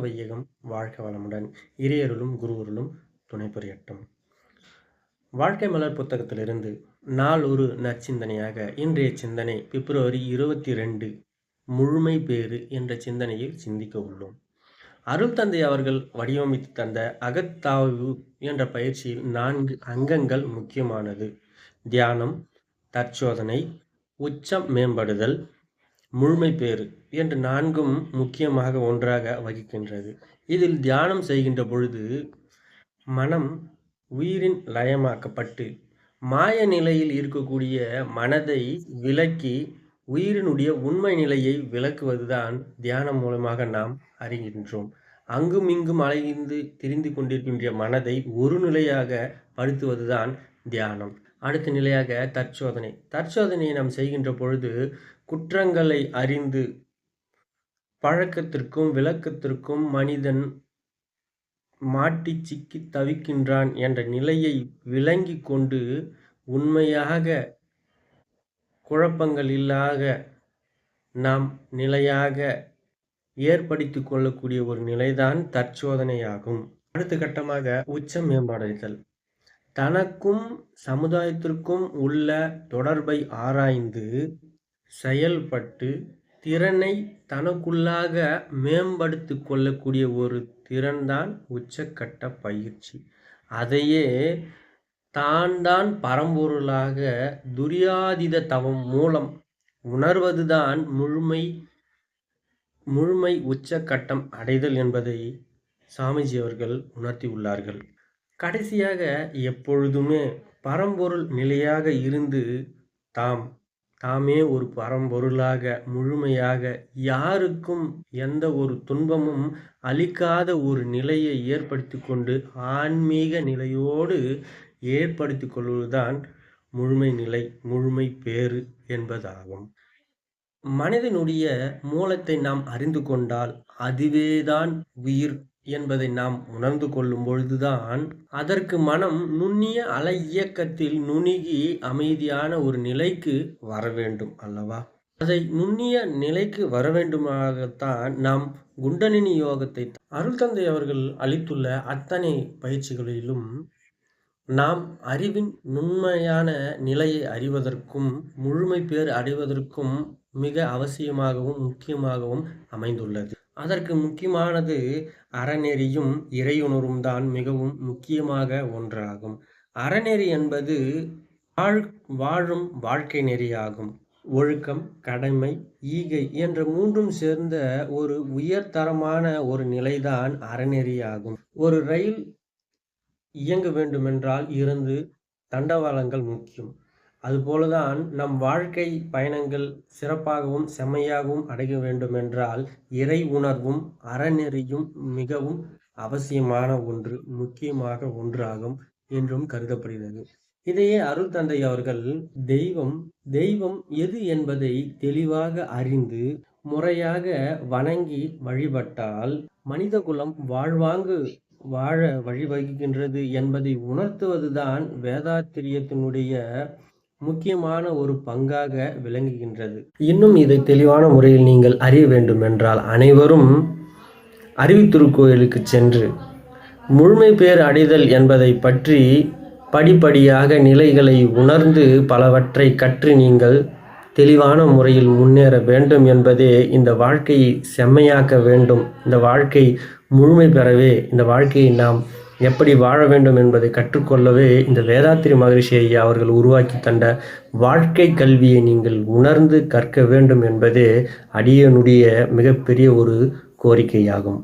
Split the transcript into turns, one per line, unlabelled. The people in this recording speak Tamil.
வையகம் வாழ்க வளமுடன். இறையருளும் குருவருளும் துணை புரியட்டும். வாழ்க்கை மலர் புத்தகத்திலிருந்து நாள் ஒரு நற்சிந்தனையாக இன்றைய சிந்தனை பிப்ரவரி 22 முழுமை பேறு என்ற சிந்தனையில் சிந்திக்க உள்ளோம். அருள் தந்தை அவர்கள் வடிவமைத்து தந்த அகத்தாய்வு என்ற பயிற்சியில் 4 அங்கங்கள் முக்கியமானது. தியானம், தற்சோதனை, உச்சம் மேம்படுதல், முழுமை பேறு என்று 4ம் முக்கியமாக ஒன்றாக வகிக்கின்றது. இதில் தியானம் செய்கின்ற பொழுது மனம் உயிரின் லயமாக்கப்பட்டு மாய நிலையில் இருக்கக்கூடிய மனதை விலக்கி உயிரினுடைய உண்மை நிலையை விளக்குவதுதான் தியானம் மூலமாக நாம் அறிகின்றோம். அங்கும் இங்கும் அலைந்து திரிந்து கொண்டிருக்கின்ற மனதை ஒரு நிலையாக படுத்துவதுதான் தியானம். அடுத்த நிலையாக தற்சோதனையை நாம் செய்கின்ற பொழுது குற்றங்களை அறிந்து பழக்கத்திற்கும் விளக்கத்திற்கும் மனிதன் மாட்டி சிக்கி தவிக்கின்றான் என்ற நிலையை விளங்கி கொண்டு உண்மையாக குழப்பங்கள் இல்லாத நாம் நிலையாக ஏற்படுத்தி கொள்ளக்கூடிய ஒரு நிலைதான் தற்சோதனையாகும். அடுத்த கட்டமாக உச்சம் மேம்படுதல். தனக்கும் சமுதாயத்திற்கும் உள்ள தொடர்பை ஆராய்ந்து செயல்பட்டு திறனை தனக்குள்ளாக மேம்படுத்தி கொள்ளக்கூடிய ஒரு திறன்தான் உச்சக்கட்ட பயிற்சி. அதையே தான் பரம்பொருளாக துரியாதீத தவம் மூலம் உணர்வதுதான் முழுமை உச்சக்கட்டம் அடைதல் என்பதை சாமிஜி அவர்கள் உணர்த்தியுள்ளார்கள். கடைசியாக எப்பொழுதுமே பரம்பொருள் நிலையாக இருந்து தாமே ஒரு பரம்பொருளாக முழுமையாக யாருக்கும் எந்த ஒரு துன்பமும் அளிக்காத ஒரு நிலையை ஏற்படுத்தி கொண்டு ஆன்மீக நிலையோடு ஏற்படுத்தி கொள்வதுதான் முழுமை நிலை, முழுமை பேறு என்பதாகும். மனிதனுடைய மூலத்தை நாம் அறிந்து கொண்டால் அதுவேதான் உயிர் என்பதை நாம் உணர்ந்து கொள்ளும் பொழுதுதான் அதற்கு மனம் நுண்ணிய அலை இயக்கத்தில் நுணுகி அமைதியான ஒரு நிலைக்கு வர வேண்டும் அல்லவா? அதை நுண்ணிய நிலைக்கு வர வேண்டுமாகத்தான் நாம் குண்டலினி யோகத்தை அருள் தந்தை அவர்கள் அளித்துள்ள அத்தனை பயிற்சிகளிலும் நாம் அறிவின் நுண்மையான நிலையை அறிவதற்கும் முழுமை பேர் அடைவதற்கும் மிக அவசியமாகவும் முக்கியமாகவும் அமைந்துள்ளது. அதற்கு முக்கியமானது அறநெறியும் இறையுணர்வும் தான் மிகவும் முக்கியமாக ஒன்றாகும். அறநெறி என்பது வாழும் வாழ்க்கை நெறியாகும். ஒழுக்கம், கடமை, ஈகை என்ற 3ம் சேர்ந்த ஒரு உயர்தரமான ஒரு நிலைதான் அறநெறியாகும். ஒரு ரயில் இயங்க வேண்டுமென்றால் 2 தண்டவாளங்கள் முக்கியம். அதுபோலதான் நம் வாழ்க்கை பயணங்கள் சிறப்பாகவும் செம்மையாகவும் அடைய வேண்டுமென்றால் இறை உணர்வும் அறநெறியும் மிகவும் அவசியமான ஒன்று, முக்கியமாக ஒன்றாகும் என்றும் கருதப்படுகிறது. இதையே அருள் தந்தை அவர்கள் தெய்வம் எது என்பதை தெளிவாக அறிந்து முறையாக வணங்கி வழிபட்டால் மனித குலம் வாழ்வாங்கு வாழ வழிவகுக்கின்றது என்பதை உணர்த்துவதுதான் வேதாத்திரியத்தினுடைய முக்கியமான ஒரு பங்காக விளங்குகின்றது. இன்னும் இதை தெளிவான முறையில் நீங்கள் அறிய வேண்டும் என்றால் அனைவரும் அறிவுத்திருக்கோயிலுக்கு சென்று முழுமை பேர் அடைதல் என்பதை பற்றி படிப்படியாக நிலைகளை உணர்ந்து பலவற்றை கற்று நீங்கள் தெளிவான முறையில் முன்னேற வேண்டும் என்பதே இந்த வாழ்க்கையை செம்மையாக்க வேண்டும். இந்த வாழ்க்கை முழுமை பெறவே இந்த வாழ்க்கையை நாம் எப்படி வாழ வேண்டும் என்பதை கற்றுக்கொள்ளவே இந்த வேதாத்திரி மகரிஷி ஐயா அவர்கள் உருவாக்கி தந்த வாழ்க்கை கல்வியை நீங்கள் உணர்ந்து கற்க வேண்டும் என்பதே அடியனுடைய மிகப்பெரிய ஒரு கோரிக்கையாகும்.